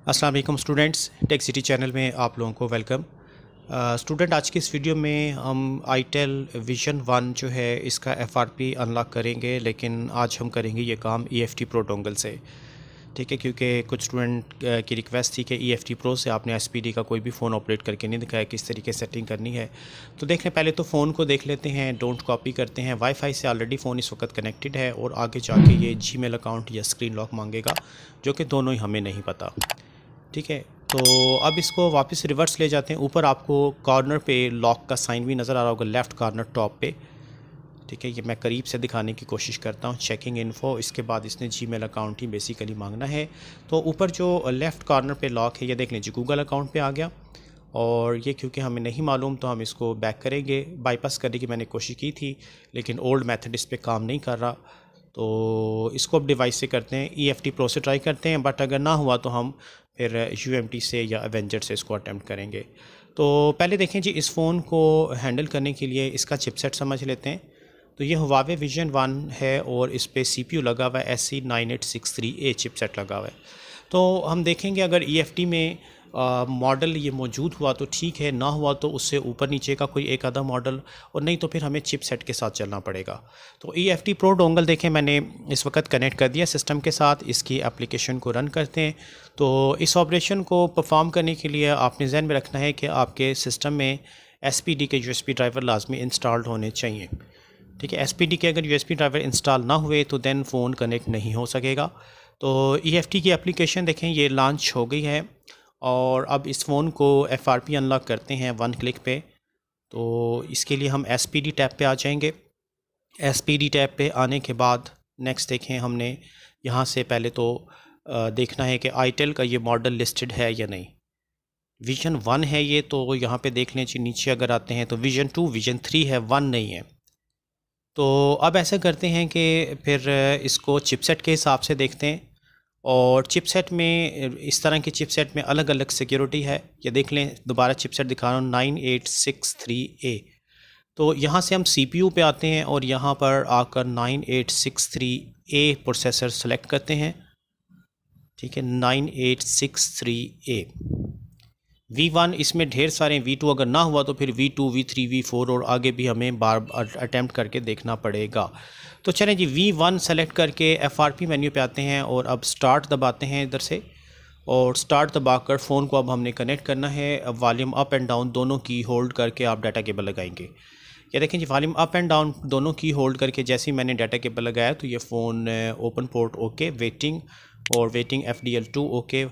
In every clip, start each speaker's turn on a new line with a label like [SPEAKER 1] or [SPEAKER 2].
[SPEAKER 1] अस्सलाम वालेकुम students, tech city channel में आप लोगों को वेलकम। स्टूडेंट, आज की इस वीडियो में हम आईटेल विजन 1 जो है इसका एफआरपी अनलॉक करेंगे, लेकिन आज हम करेंगे ये काम ईएफटी प्रो डोंगल से। ठीक है, क्योंकि कुछ स्टूडेंट की रिक्वेस्ट थी कि ईएफटी प्रो से आपने एसपीडी का कोई भी फ़ोन ऑपरेट करके नहीं दिखाया, किस तरीके से सेटिंग करनी है। तो देख लें, पहले तो फ़ोन को देख लेते हैं, डोंट कॉपी करते हैं। वाईफाई से ऑलरेडी फ़ोन इस वक्त कनेक्टेड है और आगे जाके ये जीमेल अकाउंट या स्क्रीन लॉक मांगेगा, जो कि दोनों ही हमें नहीं पता। ठीक है, तो अब इसको वापस रिवर्स ले जाते हैं। ऊपर आपको कॉर्नर पे लॉक का साइन भी नज़र आ रहा होगा, लेफ़्ट कॉर्नर टॉप पे। ठीक है, ये मैं करीब से दिखाने की कोशिश करता हूँ। चेकिंग इन्फो, इसके बाद इसने जीमेल अकाउंट ही बेसिकली मांगना है। तो ऊपर जो लेफ़्ट कॉर्नर पे लॉक है, ये देख लीजिए गूगल अकाउंट पे आ गया। और ये क्योंकि हमें नहीं मालूम तो हम इसको बैक करेंगे। बाईपास करने की मैंने कोशिश की थी, लेकिन ओल्ड मेथड इस पर काम नहीं कर रहा। तो इसको अब डिवाइस से करते हैं, ईएफटी प्रो से ट्राई करते हैं। बट अगर ना हुआ तो हम फिर यूएमटी से या एवेंजर से इसको अटैम्प्ट करेंगे। तो पहले देखें जी, इस फ़ोन को हैंडल करने के लिए इसका चिपसेट समझ लेते हैं। तो ये हुआवे विजन 1 है और इस पर CPU लगा हुआ है, SC9863A चिपसेट लगा हुआ है। तो हम देखेंगे अगर EFT में मॉडल ये मौजूद हुआ तो ठीक है, ना हुआ तो उससे ऊपर नीचे का कोई एक आधा मॉडल, और नहीं तो फिर हमें चिपसेट के साथ चलना पड़ेगा। तो EFT प्रो डोंगल देखें मैंने इस वक्त कनेक्ट कर दिया सिस्टम के साथ। इसकी एप्लीकेशन को रन करते हैं। तो इस ऑपरेशन को परफॉर्म करने के लिए आपने जहन में रखना है कि आपके सिस्टम में SPD के USB ड्राइवर लाजमी इंस्टॉल्ड होने चाहिए। ठीक है, SPD के अगर USB ड्राइवर इंस्टॉल ना हुए तो देन फ़ोन कनेक्ट नहीं हो सकेगा। तो EFT की एप्लीकेशन देखें, ये लॉन्च हो गई है। और अब इस फ़ोन को FRP अनलॉक करते हैं 1 क्लिक पे। तो इसके लिए हम SPD टैब पे आ जाएंगे। SPD टैब पे आने के बाद नेक्स्ट देखें, हमने यहाँ से पहले तो देखना है कि आईटेल का ये मॉडल लिस्टेड है या नहीं। विजन 1 है ये, तो यहाँ पे देख लें जी। नीचे अगर आते हैं तो विजन 2, विजन 3 है, 1 नहीं है। तो अब ऐसा करते हैं कि फिर इसको चिपसेट के हिसाब से देखते हैं। और चिपसेट में इस तरह के चिपसेट में अलग अलग सिक्योरिटी है। ये देख लें, दोबारा चिपसेट दिखा रहा हूँ, 9863A। तो यहाँ से हम CPU पे आते हैं और यहाँ पर आकर 9863A प्रोसेसर सेलेक्ट करते हैं। ठीक है, 9863A V1। इसमें ढेर सारे V2, अगर ना हुआ तो फिर V2, V3, V4 और आगे भी हमें बार अटैम्प्ट करके देखना पड़ेगा। तो चलें जी, V1 सेलेक्ट करके FRP मेन्यू पे आते हैं और अब स्टार्ट दबाते हैं इधर से। और स्टार्ट दबाकर फ़ोन को अब हमने कनेक्ट करना है। अब वॉल्यूम अप एंड डाउन दोनों की होल्ड करके आप डाटा केबल लगाएंगे। ये देखें जी, वॉल्यूम अप एंड डाउन दोनों की होल्ड करके जैसे ही मैंने डाटा केबल लगाया तो ये phone open port okay, waiting और waiting FDL2 okay.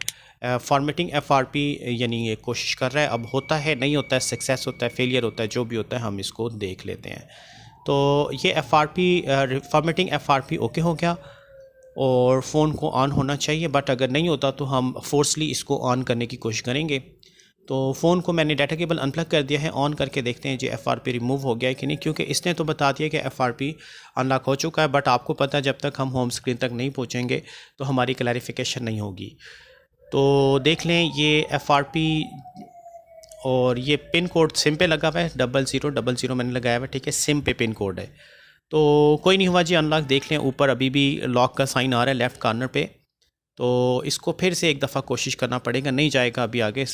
[SPEAKER 1] Formatting FRP यानी ये कोशिश कर रहा है। अब होता है, नहीं होता है, सक्सेस होता है, फेलियर होता है, जो भी होता है हम इसको देख लेते हैं। तो ये FRP फॉर्मेटिंग FRP ओके हो गया और फ़ोन को ऑन होना चाहिए। बट अगर नहीं होता तो हम फोर्सली इसको ऑन करने की कोशिश करेंगे। तो फ़ोन को मैंने डाटा केबल अनप्लग कर दिया है। ऑन करके देखते हैं जी FRP रिमूव हो गया है कि नहीं, क्योंकि इसने तो बता दिया कि FRP अनलॉक हो चुका है। बट आपको पता है, जब तक हम होम स्क्रीन तक नहीं पहुँचेंगे तो हमारी क्लैरिफिकेशन नहीं होगी। तो देख लें, ये FRP और ये पिन कोड सिम पे लगा हुआ है, 0000 मैंने लगाया हुआ है। ठीक है, सिम पे पिन कोड है। तो कोई नहीं हुआ जी अनलॉक। देख लें, ऊपर अभी भी लॉक का साइन आ रहा है लेफ़्ट कॉर्नर पे। तो इसको फिर से एक दफ़ा कोशिश करना पड़ेगा, नहीं जाएगा अभी आगे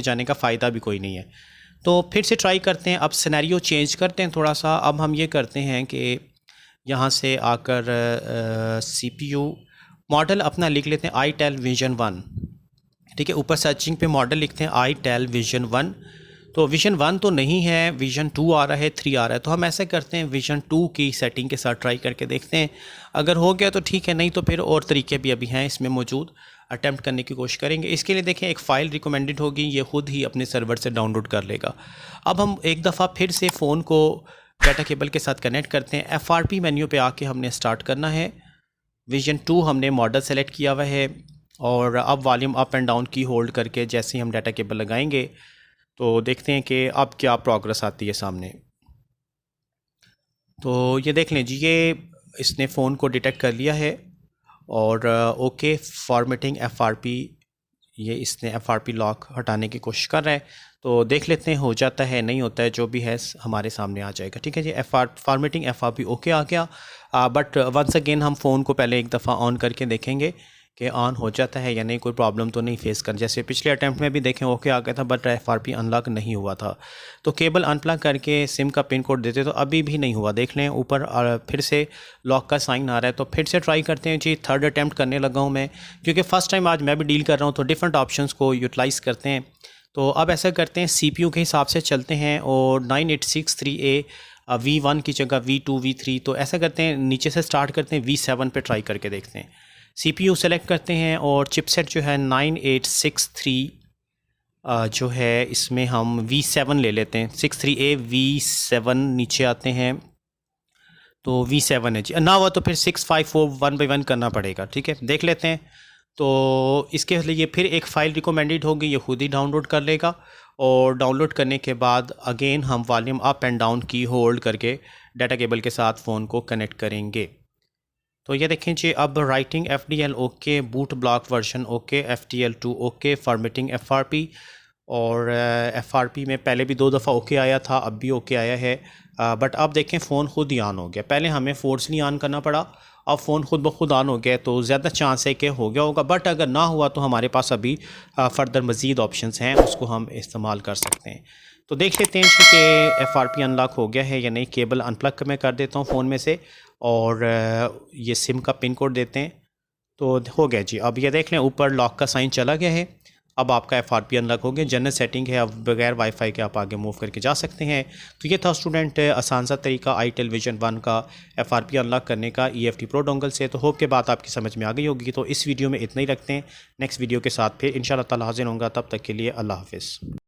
[SPEAKER 1] जाने का फ़ायदा भी कोई नहीं है। तो फिर से ट्राई करते हैं। अब सिनेरियो चेंज करते हैं थोड़ा सा। अब हम ये करते हैं कि यहाँ से आकर CPU मॉडल अपना लिख लेते हैं आईटेल विजन 1। ठीक है, ऊपर सर्चिंग पे मॉडल लिखते हैं आईटेल विजन 1। तो विजन 1 तो नहीं है, विजन 2 आ रहा है, 3 आ रहा है। तो हम ऐसे करते हैं, विजन 2 की सेटिंग के साथ ट्राई करके देखते हैं। अगर हो गया तो ठीक है, नहीं तो फिर और तरीके भी अभी हैं इसमें मौजूद, अटैम्प्ट करने की कोशिश करेंगे। इसके लिए देखें, एक फ़ाइल रिकमेंडेड होगी, ये खुद ही अपने सर्वर से डाउनलोड कर लेगा। अब हम एक दफ़ा फिर से फ़ोन को डाटा केबल के साथ कनेक्ट करते हैं। FRP मेन्यू पे आके हमने स्टार्ट करना है। विजन 2 हमने मॉडल सेलेक्ट किया हुआ है और अब वॉल्यूम अप एंड डाउन की होल्ड करके जैसे ही हम डाटा केबल लगाएंगे तो देखते हैं कि अब क्या प्रोग्रेस आती है सामने। तो ये देख लें जी, ये इसने फ़ोन को डिटेक्ट कर लिया है और ओके फॉर्मेटिंग FRP, ये इसने FRP लॉक हटाने की कोशिश कर रहा है। तो देख लेते हैं, हो जाता है, नहीं होता है, जो भी है हमारे सामने आ जाएगा। ठीक है जी, फॉर्मेटिंग FRP ओके आ गया। बट वंस अगेन हम फ़ोन को पहले एक दफ़ा ऑन करके देखेंगे कि ऑन हो जाता है या नहीं, कोई प्रॉब्लम तो नहीं फेस कर। जैसे पिछले अटैम्प्ट में भी देखें ओके आ गया था बट FRP अनलॉक नहीं हुआ था। तो केबल अनप्लग करके सिम का पिन कोड देते तो अभी भी नहीं हुआ। देख लें ऊपर फिर से लॉक का साइन आ रहा है। तो फिर से ट्राई करते हैं जी। थर्ड अटैम्प्ट करने लगा हूँ मैं, क्योंकि फ़र्स्ट टाइम आज मैं भी डील कर रहा हूँ तो डिफरेंट ऑप्शंस को यूटिलाइज़ करते हैं। तो अब ऐसा करते हैं CPU के हिसाब से चलते हैं और 9863A V1 की जगह V2 V3, तो ऐसा करते हैं नीचे से स्टार्ट करते हैं, V7 पे ट्राई करके देखते हैं। CPU सेलेक्ट करते हैं और चिपसेट जो है 9863 जो है इसमें हम V7 ले लेते हैं। 63A V7 नीचे आते हैं तो V7 है जी। ना हुआ तो फिर 654 1 by 1 करना पड़ेगा, ठीक है। देख लेते हैं। तो इसके लिए फिर एक फ़ाइल रिकमेंडेड होगी, ये खुद ही डाउनलोड कर लेगा और डाउनलोड करने के बाद अगेन हम वॉल्यूम अप एंड डाउन की होल्ड करके डाटा केबल के साथ फ़ोन को कनेक्ट करेंगे। तो ये देखें जी, अब writing FDL okay, boot block version okay, FTL2 okay, formatting FRP, और FRP में पहले भी 2 दफ़ा ओके आया था, अब भी ओके आया है। बट अब देखें फ़ोन खुद ही ऑन हो गया। पहले हमें फोर्सली ऑन करना पड़ा, अब फ़ोन खुद ब खुद ऑन हो गया, तो ज़्यादा चांस है कि हो गया होगा। बट अगर ना हुआ तो हमारे पास अभी फ़र्दर मज़ीद ऑप्शंस हैं, उसको हम इस्तेमाल कर सकते हैं। तो देख लेते हैं कि FRP अनलॉक हो गया है या नहीं। केबल अनप्लग मैं कर देता हूँ फ़ोन में से और ये सिम का पिन कोड देते हैं तो हो गया जी। अब ये देख लें ऊपर लॉक का साइन चला गया है। अब आपका FRP अनलॉक हो गया। जनरल सेटिंग है, अब बगैर वाईफाई के आप आगे मूव करके जा सकते हैं। तो ये था स्टूडेंट आसान सा तरीका itel Vision 1 का FRP अनलॉक करने का EFT प्रो डोंगल से। तो होप के बात आपकी समझ में आ गई होगी। तो इस वीडियो में इतना ही रखते हैं, नेक्स्ट वीडियो के साथ फिर इंशाल्लाह ताला हाज़िर होऊंगा। तब तक के लिए अल्लाह हाफ़िज़।